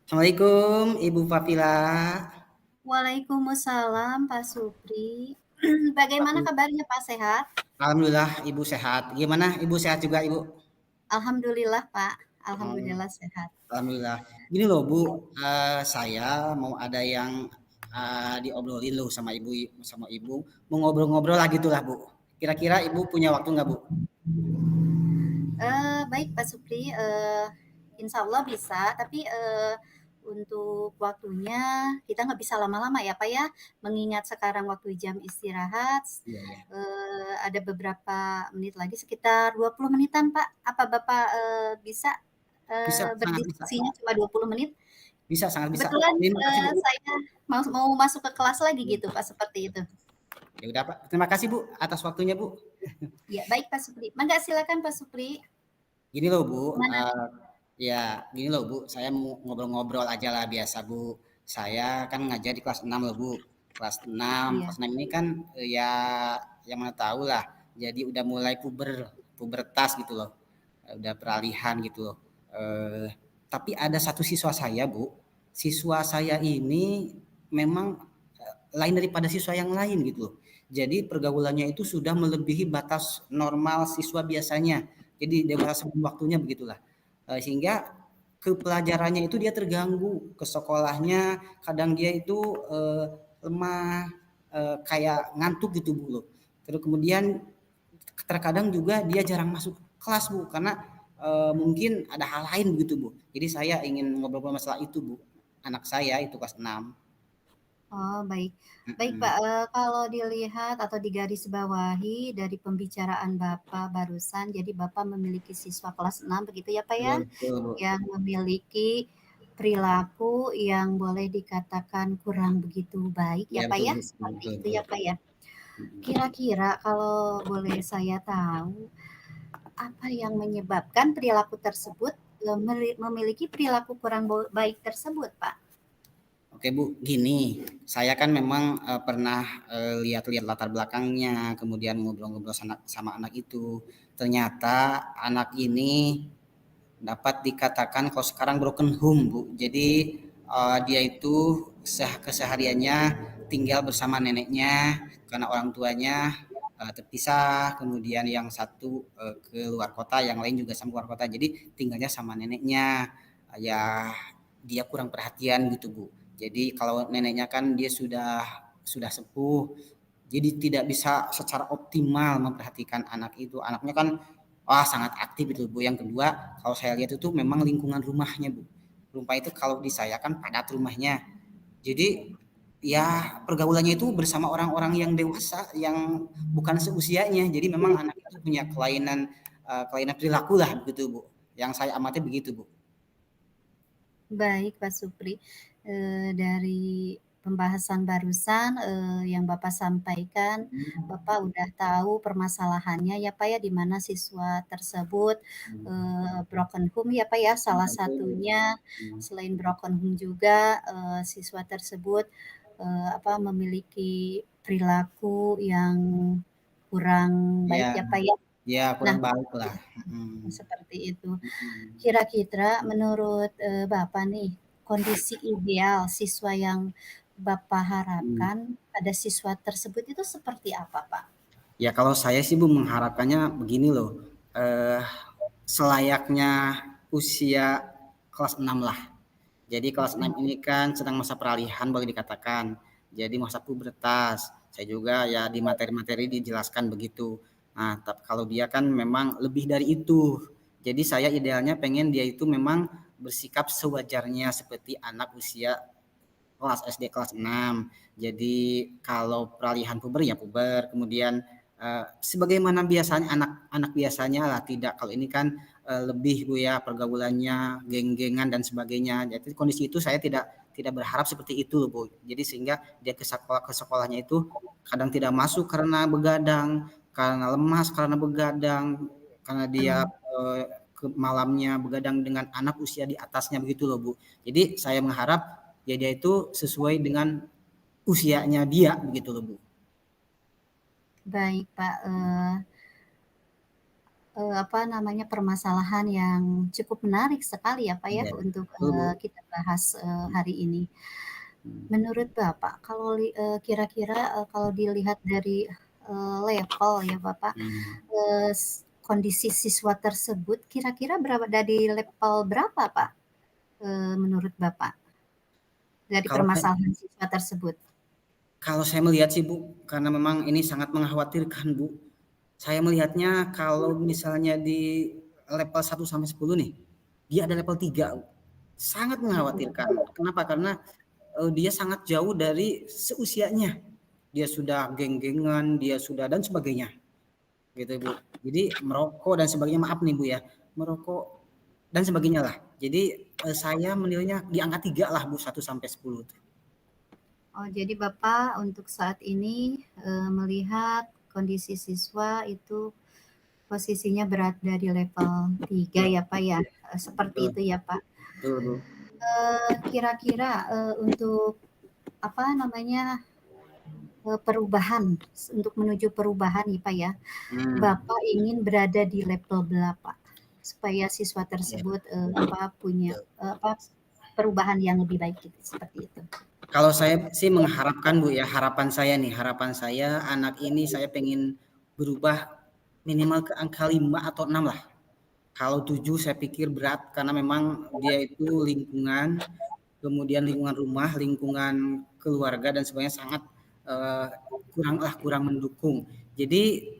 Assalamualaikum Ibu Fafila. Waalaikumsalam Pak Supri. Bagaimana kabarnya Pak, sehat? Alhamdulillah Ibu sehat. Gimana Ibu sehat juga Ibu? Alhamdulillah Pak, Oh, alhamdulillah sehat. Alhamdulillah. Gini loh Bu, saya mau ada yang diobrolin loh sama Ibu. Mau ngobrol-ngobrol lah gitulah Bu. Kira-kira Ibu punya waktu nggak Bu? Baik Pak Supri, insya Allah bisa, tapi untuk waktunya kita nggak bisa lama-lama ya Pak ya, mengingat sekarang waktu jam istirahat, Iya ya. ada beberapa menit lagi, sekitar 20 menitan Pak. Apa Bapak bisa Bisa, sangat bisa. berdiskusinya cuma 20 menit? Bisa, sangat bisa. Kebetulan Terima kasih Bu. saya mau masuk ke kelas lagi gitu Pak, seperti itu. Ya udah Pak. Terima kasih Bu atas waktunya Bu. Ya, baik Pak Supri. Mangga silakan Pak Supri. Gini loh Bu, Mana? ya gini loh Bu, saya mau ngobrol-ngobrol aja lah biasa Bu. Saya kan ngajar di kelas 6 loh Bu. Iya. Kelas 6 ini kan ya yang mana tahu lah. Jadi udah mulai pubertas gitu loh. Udah peralihan gitu loh. Eh, tapi ada satu siswa saya Bu. Siswa saya ini memang lain daripada siswa yang lain gitu loh. Jadi pergaulannya itu sudah melebihi batas normal siswa biasanya. Jadi dewasa sebelum waktunya begitulah. Sehingga ke pelajarannya itu dia terganggu, ke sekolahnya kadang dia itu lemah, kayak ngantuk gitu Bu loh. Terus kemudian terkadang juga dia jarang masuk kelas Bu karena mungkin ada hal lain begitu Bu. Jadi saya ingin ngobrol masalah itu Bu. Anak saya itu kelas 6. Oh, baik. Baik Mm-mm. Pak, kalau dilihat atau digarisbawahi dari pembicaraan Bapak barusan, jadi Bapak memiliki siswa kelas 6 begitu ya Pak ya, Betul, betul Bu. yang memiliki perilaku yang boleh dikatakan kurang begitu baik ya Ya Pak betul ya, Bu. seperti Betul, itu betul. ya Pak ya. Mm-mm. Kira-kira kalau boleh saya tahu, apa yang menyebabkan perilaku tersebut, memiliki perilaku kurang baik tersebut, Pak? Oke Bu, gini, saya kan memang pernah lihat-lihat latar belakangnya, kemudian ngobrol-ngobrol sama anak itu. Ternyata anak ini dapat dikatakan kalau sekarang broken home Bu. Jadi dia itu kesehariannya tinggal bersama neneknya karena orang tuanya terpisah, kemudian yang satu ke luar kota, yang lain juga sama luar kota. Jadi tinggalnya sama neneknya. Ya dia kurang perhatian gitu Bu. Jadi kalau neneknya kan dia sudah sepuh, jadi tidak bisa secara optimal memperhatikan anak itu. Anaknya kan wah sangat aktif itu Bu. Yang kedua, kalau saya lihat itu memang lingkungan rumahnya Bu. Rumah itu kalau di saya kan padat rumahnya. Jadi ya pergaulannya itu bersama orang-orang yang dewasa yang bukan seusianya. Jadi memang anak itu punya kelainan perilaku lah begitu Bu. Yang saya amati begitu Bu. Baik, Pak Supri. Dari pembahasan barusan yang Bapak sampaikan, Bapak udah tahu permasalahannya ya Pak ya, di mana siswa tersebut broken home ya Pak ya, salah satunya. Selain broken home juga siswa tersebut memiliki perilaku yang kurang baik Ya, ya Pak ya. ya Nah, kurang baik lah. Mm, seperti itu. mm, Kira-kira menurut, Bapak nih, kondisi ideal siswa yang Bapak mm. harapkan pada siswa tersebut itu seperti apa, Pak? Ya kalau saya sih Bu mengharapkannya begini loh. Eh, Selayaknya usia kelas 6 lah. Jadi kelas 6 ini kan sedang masa peralihan boleh dikatakan. Jadi masa pubertas. Saya juga ya di materi-materi dijelaskan begitu. Nah, tapi kalau dia kan memang lebih dari itu. Jadi saya idealnya pengen dia itu memang bersikap sewajarnya seperti anak usia kelas SD kelas 6. Jadi kalau peralihan puber ya puber, kemudian sebagaimana biasanya anak-anak biasanya lah, tidak. Kalau ini kan lebih Bu ya pergaulannya, geng-gengan dan sebagainya. Jadi kondisi itu saya tidak berharap seperti itu Bu. Jadi sehingga dia ke sekolahnya itu kadang tidak masuk karena begadang, karena lemas karena begadang, karena dia ke malamnya begadang dengan anak usia di atasnya begitu loh Bu. Jadi saya mengharap ya dia itu sesuai dengan usianya dia begitu loh Bu. Baik, Pak, apa namanya, permasalahan yang cukup menarik sekali ya, Pak, ya, Iya, untuk, betul, Bu. kita bahas, hari ini. Hmm. Menurut Bapak, kalau kira-kira, kalau dilihat dari, level ya, Bapak, Hmm. kondisi siswa tersebut kira-kira berapa dari level berapa, Pak, menurut Bapak, dari Kalau saya, permasalahan siswa tersebut? kalau saya melihat sih Bu, karena memang ini sangat mengkhawatirkan Bu. Saya melihatnya kalau misalnya di level 1 sampai 10 nih, dia ada level 3, Bu. Sangat mengkhawatirkan. Kenapa? Karena dia sangat jauh dari seusianya. Dia sudah geng-gengan, dia sudah dan sebagainya. Gitu Bu. Jadi merokok dan sebagainya, maaf nih Bu ya, merokok dan sebagainya lah. Jadi saya menilainya di angka 3 lah Bu, 1 sampai 10. Oh, jadi Bapak untuk saat ini, melihat kondisi siswa itu posisinya berada di level 3 ya, Pak, ya? Seperti Betul, itu ya, Pak? betul Bu. Kira-kira, untuk apa namanya, perubahan, untuk menuju perubahan nih, Pak, ya, Hmm, Bapak ingin berada di level berapa? Supaya siswa ya, tersebut, apa, punya, betul. apa, perubahan yang lebih baik gitu, seperti itu. Kalau saya sih mengharapkan Bu ya, harapan saya nih, harapan saya anak ini saya pengen berubah minimal ke angka 5 atau 6 lah. Kalau 7 saya pikir berat karena memang dia itu lingkungan, kemudian lingkungan rumah, lingkungan keluarga dan sebagainya sangat eh, kurang mendukung. Jadi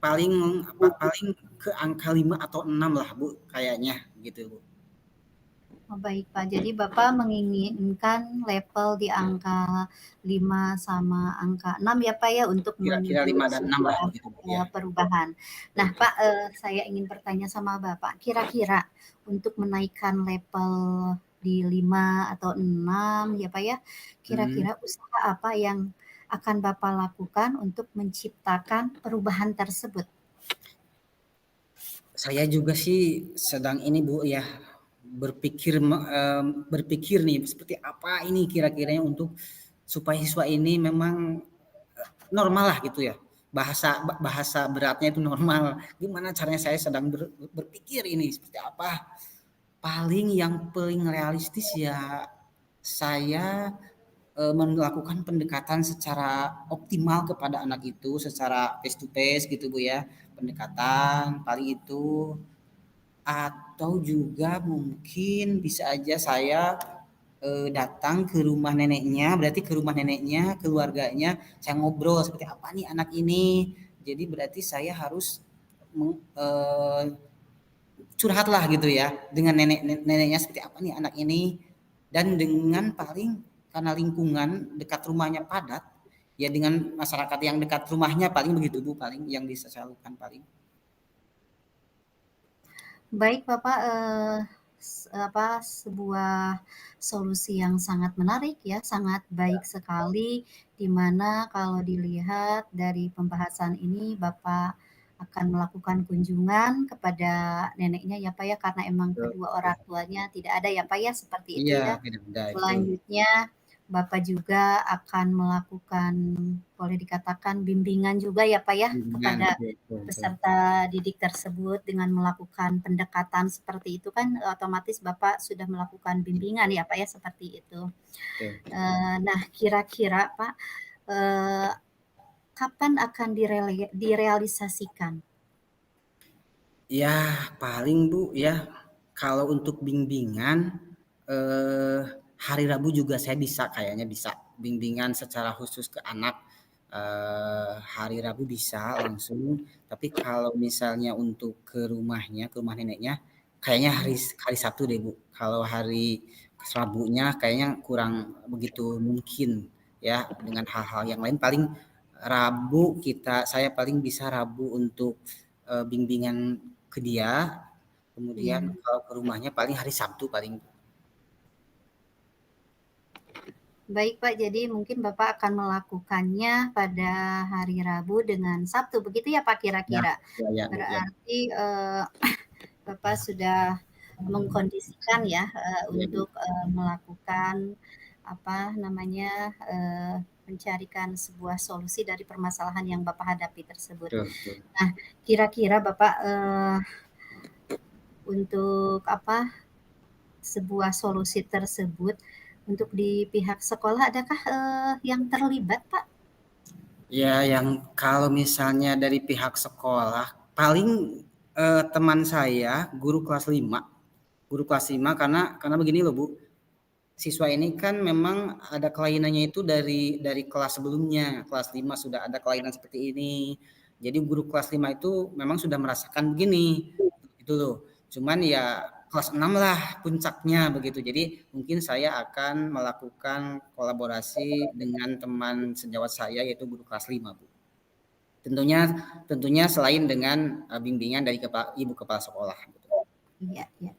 paling paling ke angka 5 atau 6 lah Bu kayaknya gitu Bu. Oh, baik, Pak. Jadi Bapak menginginkan level di angka 5 sama angka 6 ya, Pak, ya, untuk Kira-kira menuju 5 dan 6 lah sebuah, begitu Bu ya. perubahan. Nah, Pak, saya ingin bertanya sama Bapak, kira-kira untuk menaikkan level di 5 atau 6 ya, Pak, ya, Hmm. kira-kira usaha apa yang akan Bapak lakukan untuk menciptakan perubahan tersebut? Saya juga sih sedang ini Bu ya, berpikir nih seperti apa ini kira-kiranya untuk supaya siswa ini memang normal lah gitu ya. Bahasa beratnya itu normal. Gimana caranya, saya sedang berpikir ini seperti apa. Yang paling realistis ya saya melakukan pendekatan secara optimal kepada anak itu secara face to face gitu Bu ya. Pendekatan paling itu, atau juga mungkin bisa aja saya datang ke rumah neneknya, berarti ke rumah neneknya, keluarganya, saya ngobrol seperti apa nih anak ini. Jadi berarti saya harus curhat lah gitu ya dengan neneknya seperti apa nih anak ini, dan dengan paling karena lingkungan dekat rumahnya padat, ya dengan masyarakat yang dekat rumahnya paling begitu Bu, paling yang bisa saya lakukan paling. Baik Bapak, apa, sebuah solusi yang sangat menarik ya, sangat baik sekali, di mana kalau dilihat dari pembahasan ini Bapak akan melakukan kunjungan kepada neneknya ya Pak ya, karena emang Betul. kedua orang tuanya tidak ada ya Pak ya, seperti itu Iya, ya. tidak beda betul. Selanjutnya, Bapak juga akan melakukan, boleh dikatakan bimbingan juga ya Pak ya, Bimbingan, kepada betul, betul, betul. peserta didik tersebut dengan melakukan pendekatan seperti itu kan otomatis Bapak sudah melakukan bimbingan ya Pak ya, seperti itu. Betul. Nah kira-kira Pak, eee, kapan akan direalisasikan? Ya paling Bu ya, kalau untuk bimbingan eh, hari Rabu juga saya bisa, kayaknya bisa bimbingan secara khusus ke anak. Hari Rabu bisa langsung, tapi kalau misalnya untuk ke rumahnya, ke rumah neneknya, kayaknya hari hari Sabtu deh Bu. Kalau hari Rabunya kayaknya kurang begitu mungkin ya, dengan hal-hal yang lain paling Rabu saya paling bisa Rabu untuk bimbingan ke dia, kemudian Iya. kalau ke rumahnya paling hari Sabtu paling. Baik Pak, jadi mungkin Bapak akan melakukannya pada hari Rabu dengan Sabtu, begitu ya Pak Ya, kira-kira? ya, ya Bu ya. Berarti, Bapak sudah mengkondisikan ya, Ya Bu. untuk, melakukan, apa namanya, mencarikan sebuah solusi dari permasalahan yang Bapak hadapi tersebut. Betul, betul. Nah, kira-kira Bapak, untuk apa, sebuah solusi tersebut untuk di pihak sekolah adakah, yang terlibat, Pak? Ya, yang kalau misalnya dari pihak sekolah, paling teman saya guru kelas 5 karena begini loh Bu, siswa ini kan memang ada kelainannya itu dari kelas sebelumnya, kelas 5 sudah ada kelainan seperti ini. Jadi guru kelas 5 itu memang sudah merasakan begini, itu loh. Cuman ya kelas 6 lah puncaknya begitu. Jadi mungkin saya akan melakukan kolaborasi dengan teman sejawat saya yaitu guru kelas 5 Bu. Tentunya tentunya selain dengan bimbingan dari ibu kepala sekolah. Iya, iya.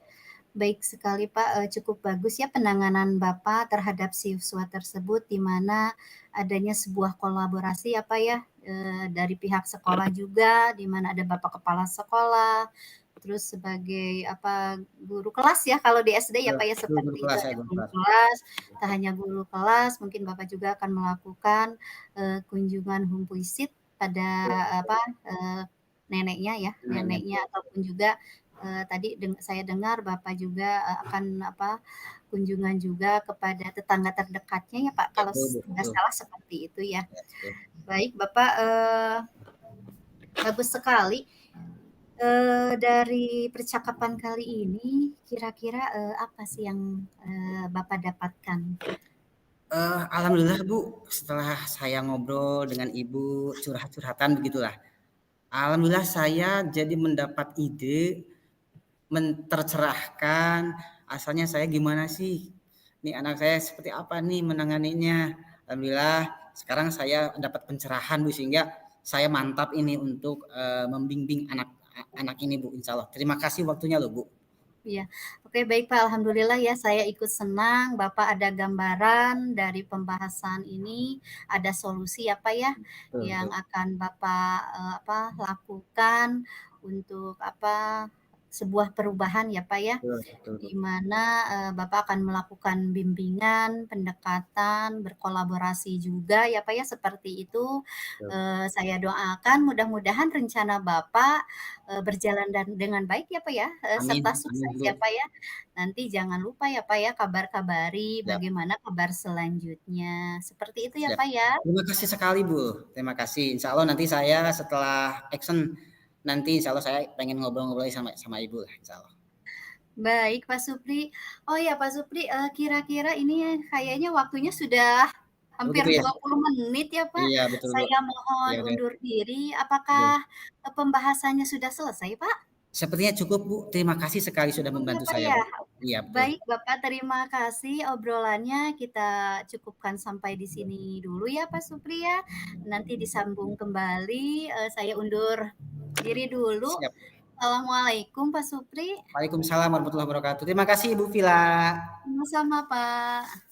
Baik sekali Pak, cukup bagus ya penanganan Bapak terhadap siswa tersebut, di mana adanya sebuah kolaborasi ya Pak ya, dari pihak sekolah juga, di mana ada Bapak kepala sekolah, terus sebagai apa, guru kelas ya kalau di SD ya Pak ya Guru seperti itu, kelas ya, ada guru guru kelas. kelas, tak hanya guru kelas, mungkin Bapak juga akan melakukan, kunjungan home visit pada apa, neneknya ya, Neneknya. neneknya ataupun juga tadi saya dengar Bapak juga, akan apa, kunjungan juga kepada tetangga terdekatnya ya Pak, Ya, kalau betul, tidak betul. salah seperti itu ya. Ya, betul. Baik Bapak, bagus sekali, dari percakapan kali ini kira-kira, apa sih yang, Bapak dapatkan? Alhamdulillah Bu, setelah saya ngobrol dengan Ibu, curhat-curhatan begitulah. Alhamdulillah saya jadi mendapat ide, tercerahkan, asalnya saya gimana sih, nih anak saya seperti apa nih menanganinya. Alhamdulillah sekarang saya dapat pencerahan Bu, sehingga saya mantap ini untuk membimbing anak ini Bu, insya Allah. Terima kasih waktunya loh Bu. Iya. Oke, baik Pak, alhamdulillah ya saya ikut senang Bapak ada gambaran dari pembahasan ini, ada solusi ya Pak ya, Betul, yang betul. akan Bapak, apa, lakukan untuk apa, sebuah perubahan ya Pak ya, Betul, betul, di Bu. mana, Bapak akan melakukan bimbingan, pendekatan, berkolaborasi juga ya Pak ya, seperti itu. Betul. Saya doakan mudah-mudahan rencana Bapak, berjalan dengan baik ya Pak ya, Amin, serta amin sukses Bu. ya Pak ya. Nanti jangan lupa ya Pak ya, kabar-kabari Siap. bagaimana kabar selanjutnya. Seperti itu ya Siap. Pak ya. Terima kasih sekali Bu, terima kasih. Insya Allah nanti saya setelah action, nanti insya Allah saya pengen ngobrol-ngobrol sama sama Ibu lah, insya Allah. Baik Pak Supri. Oh ya Pak Supri, kira-kira ini kayaknya waktunya sudah Oh hampir gitu ya? 20 menit ya Pak. Iya betul Bu. Saya mohon Ya udah. undur diri. Betul. Apakah, pembahasannya sudah selesai Pak? Sepertinya cukup Bu, terima kasih sekali sudah Cukup ya membantu Pak saya ya? Bu. Iya betul. Baik Bapak, terima kasih obrolannya kita cukupkan sampai di sini dulu ya Pak Supri ya. Nanti disambung kembali, saya undur diri dulu. Siap. Assalamualaikum Pak Supri. Waalaikumsalam warahmatullahi wabarakatuh. Terima kasih Ibu Vila. Sama-sama Pak.